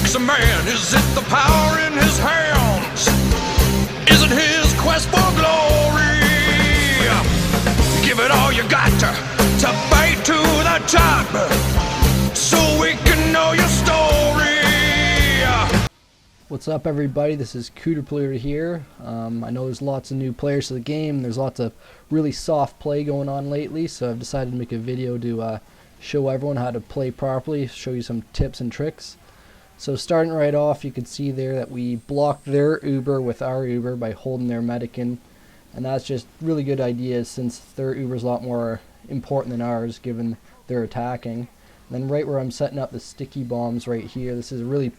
makes a man? Is it the power in his hands? Is it his quest for glory? Give it all you got to fight to the top, so we can know your story. What's up, everybody? This is Cooter here. I know there's lots of new players to the game. There's lots of really soft play going on lately, so I've decided to make a video to show everyone how to play properly, show you some tips and tricks. So starting right off, you can see there that we blocked their Uber with our Uber by holding their medic in, and that's just really good idea since their Uber is a lot more important than ours given they're attacking. And then right where I'm setting up the sticky bombs right here, this is a really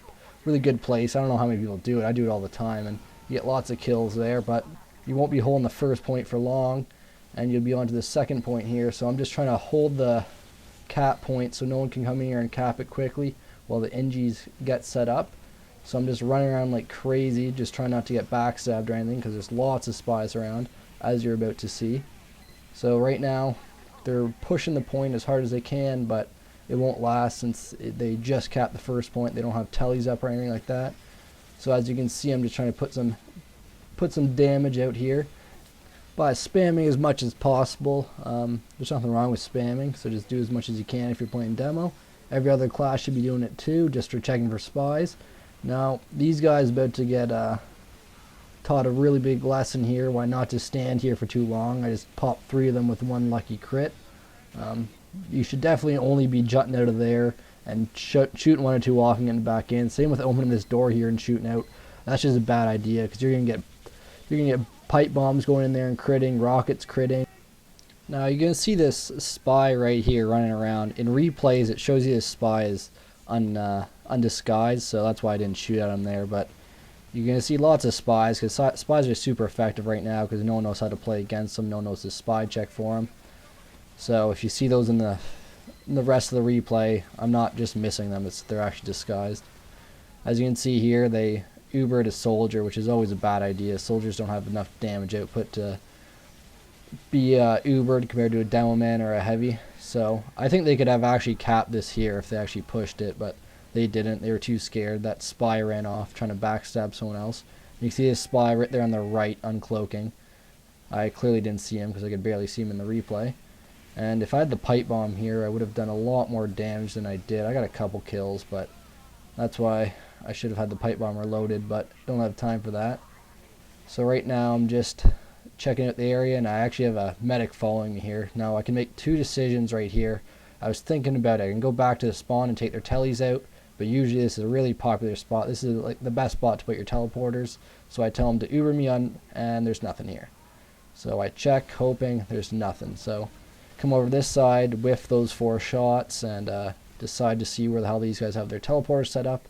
good place. I don't know how many people do it. I do it all the time, and you get lots of kills there, but you won't be holding the first point for long, and you'll be on to the second point here. So I'm just trying to hold the cap point so no one can come in here and cap it quickly while the NGs get set up. So I'm just running around like crazy, just trying not to get backstabbed or anything, because there's lots of spies around, as you're about to see. So right now they're pushing the point as hard as they can, but it won't last since they just capped the first point. They don't have tellies up or anything like that. So as you can see, I'm just trying to put some damage out here by spamming as much as possible. There's nothing wrong with spamming, so just do as much as you can if you're playing demo. Every other class should be doing it too, just for checking for spies. Now these guys are about to get taught a really big lesson here. Why not just stand here for too long? I just popped 3 of them with 1 lucky crit. You should definitely only be jutting out of there and shooting 1 or 2 off and getting back in. Same with opening this door here and shooting out. That's just a bad idea, because you're gonna get pipe bombs going in there and critting, rockets critting. Now you're gonna see this spy right here running around. In replays, it shows you this spy is undisguised, so that's why I didn't shoot at him there. But you're gonna see lots of spies, because spies are super effective right now because no one knows how to play against them. No one knows the spy check for them. So if you see those in the rest of the replay, I'm not just missing them, they're actually disguised. As you can see here, they Ubered a soldier, which is always a bad idea. Soldiers don't have enough damage output to be Ubered compared to a demo man or a heavy. So I think they could have actually capped this here if they actually pushed it, but they didn't. They were too scared. That spy ran off trying to backstab someone else. You can see this spy right there on the right uncloaking. I clearly didn't see him because I could barely see him in the replay. And if I had the pipe bomb here, I would have done a lot more damage than I did. I got a couple kills, but that's why I should have had the pipe bomb reloaded, but don't have time for that. So right now I'm just checking out the area, and I actually have a medic following me here. Now I can make 2 decisions right here. I was thinking about it. I can go back to the spawn and take their tellies out, but usually this is a really popular spot. This is like the best spot to put your teleporters. So I tell them to Uber me on, and there's nothing here. So I check, hoping there's nothing. So come over this side, whiff those 4 shots, and decide to see where the hell these guys have their teleporters set up.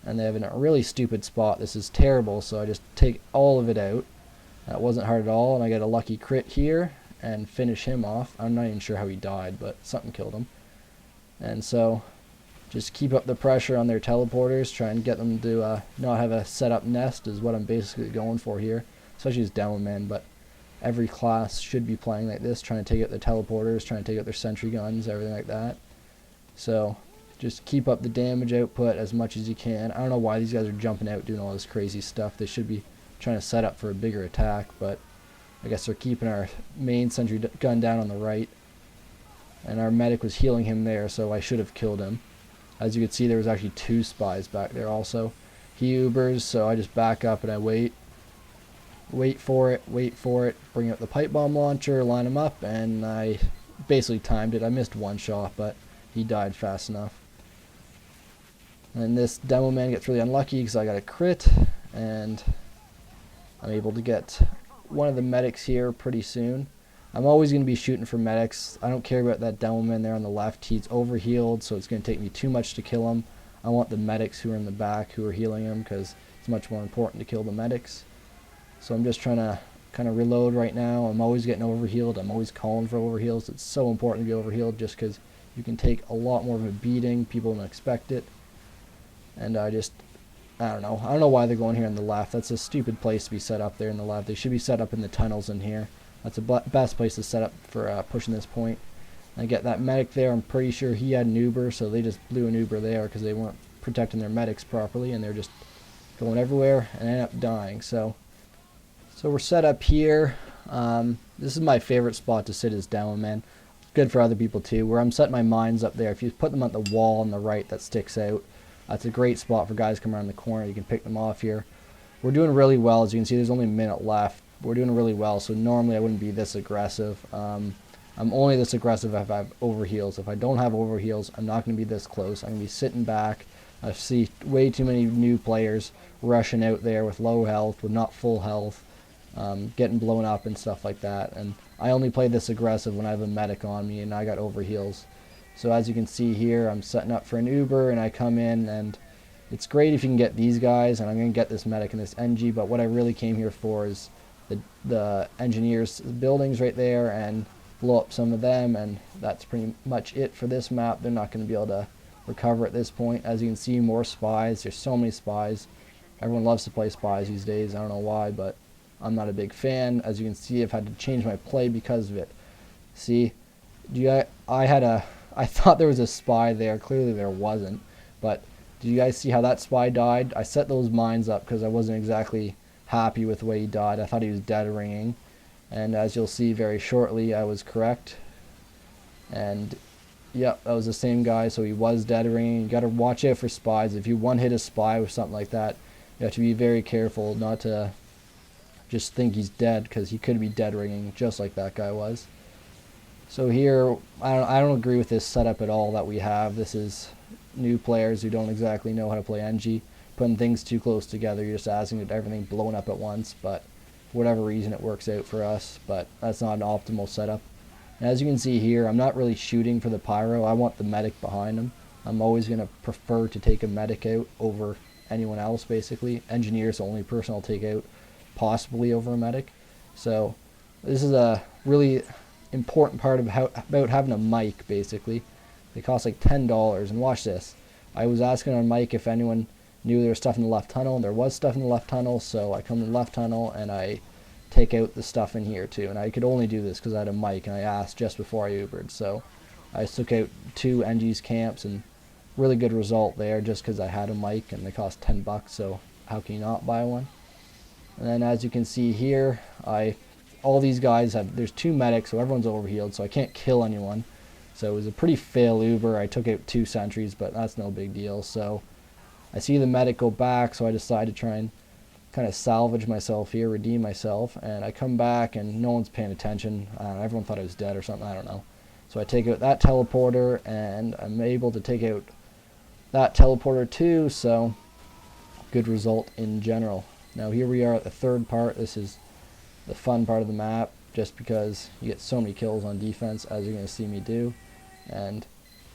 And they have a really stupid spot. This is terrible, so I just take all of it out. That wasn't hard at all, and I get a lucky crit here and finish him off. I'm not even sure how he died, but something killed him. And so just keep up the pressure on their teleporters, try and get them to not have a set up nest is what I'm basically going for here, especially as demo men. But every class should be playing like this, trying to take out their teleporters, trying to take out their sentry guns, everything like that. So just keep up the damage output as much as you can. I don't know why these guys are jumping out doing all this crazy stuff. They should be trying to set up for a bigger attack, but I guess they're keeping our main sentry gun down on the right, and our medic was healing him there, so I should have killed him. As you can see, there was actually 2 spies back there also. He Ubers, so I just back up and I wait for it, bring out the pipe bomb launcher, line him up, and I basically timed it. I missed 1 shot, but he died fast enough. And this demo man gets really unlucky because I got a crit, and I'm able to get one of the medics here pretty soon. I'm always going to be shooting for medics. I don't care about that demo man there on the left. He's overhealed, so it's going to take me too much to kill him. I want the medics who are in the back who are healing him, because it's much more important to kill the medics. So I'm just trying to kind of reload right now. I'm always getting overhealed. I'm always calling for overheals. It's so important to be overhealed just because you can take a lot more of a beating. People don't expect it. And I don't know why they're going here on the left. That's a stupid place to be set up there in the left. They should be set up in the tunnels in here. That's the best place to set up for pushing this point. I get that medic there. I'm pretty sure he had an Uber, so they just blew an Uber there because they weren't protecting their medics properly, and they're just going everywhere and end up dying. So we're set up here. This is my favorite spot to sit, is down, man. Good for other people too. Where I'm setting my mines up there, if you put them at the wall on the right that sticks out, that's a great spot for guys coming around the corner. You can pick them off here. We're doing really well. As you can see, there's only a minute left. We're doing really well, so normally I wouldn't be this aggressive. I'm only this aggressive if I have overheals. If I don't have overheals, I'm not going to be this close. I'm going to be sitting back. I see way too many new players rushing out there with low health, with not full health, getting blown up and stuff like that. And I only play this aggressive when I have a medic on me and I got overheals. So as you can see here, I'm setting up for an Uber, and I come in, and it's great if you can get these guys, and I'm going to get this medic and this NG, but what I really came here for is the engineers' buildings right there, and blow up some of them, and that's pretty much it for this map. They're not going to be able to recover at this point. As you can see, more spies. There's so many spies. Everyone loves to play spies these days. I don't know why, but I'm not a big fan. As you can see, I've had to change my play because of it. See, I thought there was a spy there. Clearly there wasn't. But do you guys see how that spy died? I set those mines up because I wasn't exactly happy with the way he died. I thought he was dead ringing. And as you'll see very shortly, I was correct. And yep, that was the same guy, so he was dead ringing. You got to watch out for spies. If you one-hit a spy with something like that, you have to be very careful not to just think he's dead, because he could be dead ringing just like that guy was. So here, I don't agree with this setup at all that we have. This is new players who don't exactly know how to play NG. Putting things too close together, you're just asking everything blown up at once, but for whatever reason it works out for us, but that's not an optimal setup. And as you can see here, I'm not really shooting for the pyro. I want the medic behind him. I'm always going to prefer to take a medic out over anyone else, basically. Engineer's the only person I'll take out, possibly over a medic. So this is a really important part of about having a mic, basically. They cost like $10, and watch this. I was asking on mic if anyone knew there was stuff in the left tunnel, and there was stuff in the left tunnel, so I come to the left tunnel and I take out the stuff in here too. And I could only do this because I had a mic, and I asked just before I Ubered. So I took out 2 NG's camps, and really good result there just because I had a mic, and they cost $10, so how can you not buy one? And then as you can see here, all these guys there's 2 medics, so everyone's overhealed, so I can't kill anyone. So it was a pretty fail Uber. I took out 2 sentries, but that's no big deal. So I see the medic go back, so I decide to try and kind of salvage myself here, redeem myself, and I come back and no one's paying attention. Everyone thought I was dead or something, I don't know. So I take out that teleporter, and I'm able to take out that teleporter too, so good result in general. Now here we are at the third part. This is the fun part of the map, just because you get so many kills on defense, as you're going to see me do. And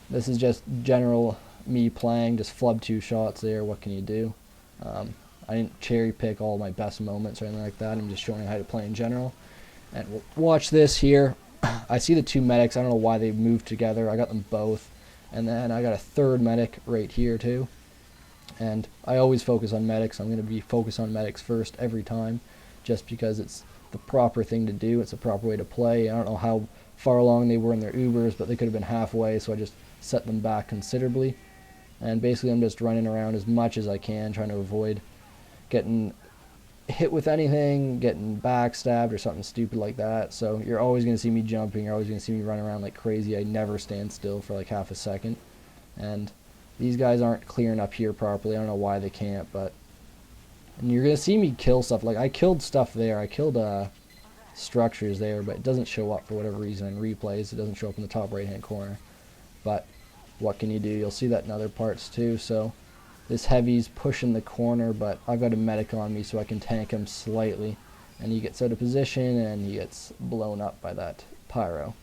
this is just general me playing, just flub 2 shots there. What can you do? I didn't cherry pick all my best moments or anything like that. I'm just showing you how to play in general. And we'll watch this here. I see the 2 medics. I don't know why they moved together. I got them both. And then I got a 3rd medic right here too. And I always focus on medics. I'm going to be focused on medics first every time, just because it's the proper thing to do. It's the proper way to play. I don't know how far along they were in their Ubers, but they could have been halfway, so I just set them back considerably. And basically I'm just running around as much as I can, trying to avoid getting hit with anything, getting backstabbed or something stupid like that. So you're always going to see me jumping. You're always going to see me running around like crazy. I never stand still for like half a second. And these guys aren't clearing up here properly. I don't know why they can't, but... And you're going to see me kill stuff. Like, I killed stuff there. I killed structures there, but it doesn't show up for whatever reason in replays. It doesn't show up in the top right-hand corner. But what can you do? You'll see that in other parts too. So this heavy's pushing the corner, but I've got a medic on me so I can tank him slightly. And he gets out of position, and he gets blown up by that pyro.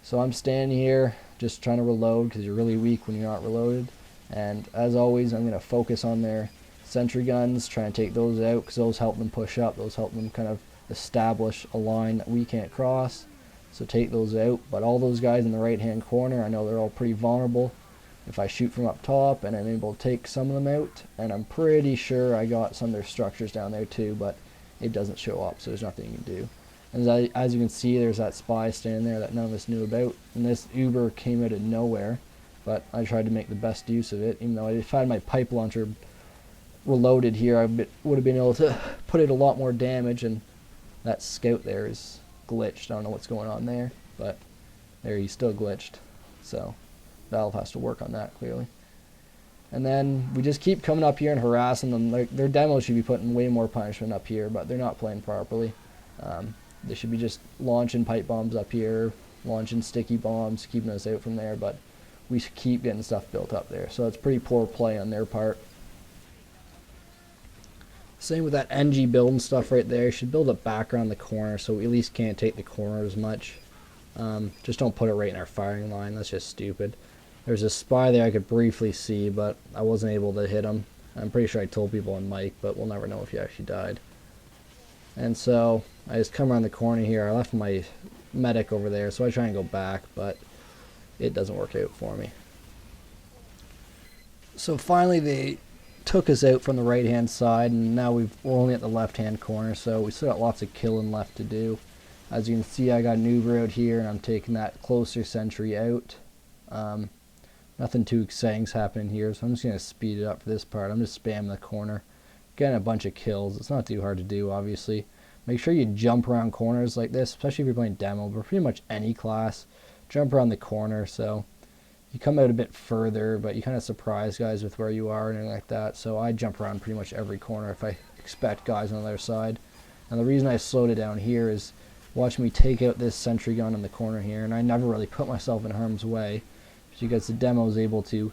So I'm standing here just trying to reload, because you're really weak when you're not reloaded. And as always, I'm going to focus on their sentry guns, try and take those out, because those help them push up. Those help them kind of establish a line that we can't cross. So take those out. But all those guys in the right hand corner, I know they're all pretty vulnerable. If I shoot from up top, and I'm able to take some of them out, and I'm pretty sure I got some of their structures down there too, but it doesn't show up, so there's nothing you can do. And as you can see, there's that spy standing there that none of us knew about, and this Uber came out of nowhere. but I tried to make the best use of it. Even though if I had my pipe launcher reloaded here, I would have been able to put it a lot more damage, and that scout there is glitched. I don't know what's going on there, but there, he's still glitched. So Valve has to work on that, clearly. And then we just keep coming up here and harassing them. Their demos should be putting way more punishment up here, but they're not playing properly. They should be just launching pipe bombs up here, launching sticky bombs, keeping us out from there, but we keep getting stuff built up there. So it's pretty poor play on their part. Same with that NG build and stuff right there. You should build it back around the corner so we at least can't take the corner as much. Just don't put it right in our firing line. That's just stupid. There's a spy there I could briefly see, but I wasn't able to hit him. I'm pretty sure I told people on mic, but we'll never know if he actually died. And so I just come around the corner here. I left my medic over there, so I try and go back, but it doesn't work out for me. So finally they took us out from the right hand side, and now we're only at the left hand corner, so we still got lots of killing left to do. As you can see, I got an Uber out here, and I'm taking that closer sentry out. Nothing too exciting's happening here, so I'm just going to speed it up for this part. I'm just spamming the corner, getting a bunch of kills. It's not too hard to do, obviously. Make sure you jump around corners like this, especially if you're playing demo, but pretty much any class. Jump around the corner, so you come out a bit further, but you kind of surprise guys with where you are and anything like that. So I jump around pretty much every corner if I expect guys on the other side. And the reason I slowed it down here is watch me take out this sentry gun in the corner here, and I never really put myself in harm's way because the demo is able to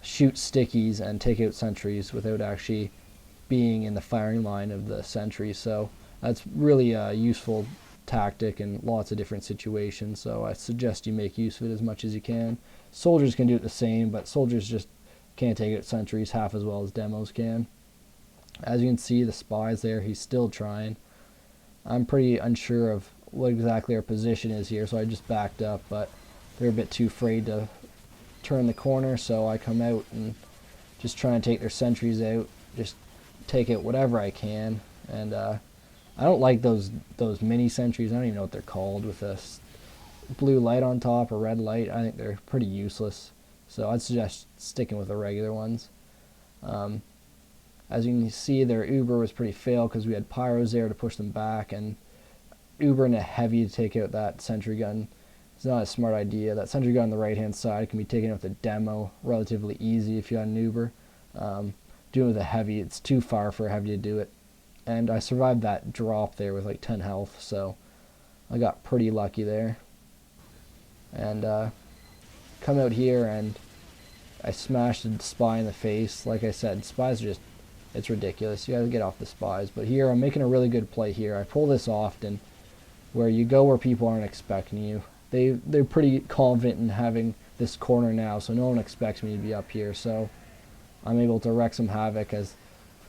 shoot stickies and take out sentries without actually being in the firing line of the sentry. So that's really a useful tactic in lots of different situations, so I suggest you make use of it as much as you can. Soldiers can do it the same, but soldiers just can't take out sentries half as well as demos can. As you can see, the spy's there. He's still trying. I'm pretty unsure of what exactly our position is here, so I just backed up, but they're a bit too afraid to turn the corner, so I come out and just try and take their sentries out, just take out whatever I can. And I don't like those mini sentries. I don't even know what they're called, with a blue light on top or red light. I think they're pretty useless, so I'd suggest sticking with the regular ones. As you can see, their Uber was pretty fail because we had pyros there to push them back, and Uber and a heavy to take out that sentry gun is not a smart idea. That sentry gun on the right hand side can be taken out with a demo relatively easy if you had an Uber. Doing it with a heavy, it's too far for a heavy to do it. And I survived that drop there with like 10 health, so I got pretty lucky there. And come out here and I smashed a spy in the face. Like I said, spies are just, it's ridiculous. You gotta get off the spies. But here, I'm making a really good play here. I pull this often, where you go where people aren't expecting you. They're pretty confident in having this corner now, so no one expects me to be up here. So I'm able to wreak some havoc as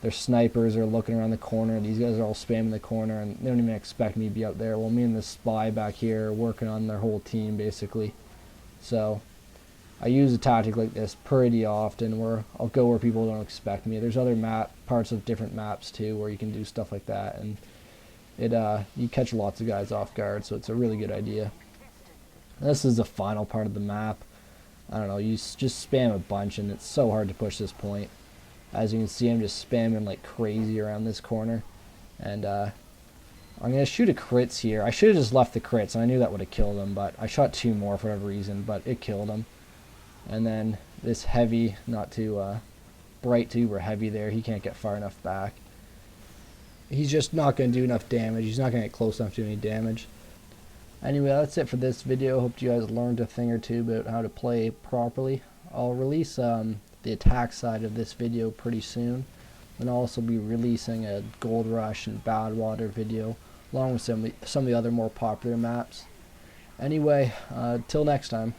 their snipers are looking around the corner. These guys are all spamming the corner, and they don't even expect me to be up there. Well, me and the spy back here are working on their whole team, basically. So I use a tactic like this pretty often, where I'll go where people don't expect me. There's other parts of different maps too where you can do stuff like that, and you catch lots of guys off guard, so it's a really good idea. This is the final part of the map. I don't know, you just spam a bunch, and it's so hard to push this point. As you can see, I'm just spamming like crazy around this corner, and I'm going to shoot a crits here. I should have just left the crits, and I knew that would have killed him, but I shot 2 more for whatever reason, but it killed him. And then this heavy, not too bright tube or heavy there, he can't get far enough back. He's just not going to do enough damage. He's not going to get close enough to do any damage. Anyway, that's it for this video. Hope you guys learned a thing or two about how to play properly. Of release the attack side of this video pretty soon. And I'll also be releasing a Gold Rush and Badwater video, along with some of the other more popular maps. Anyway, till next time.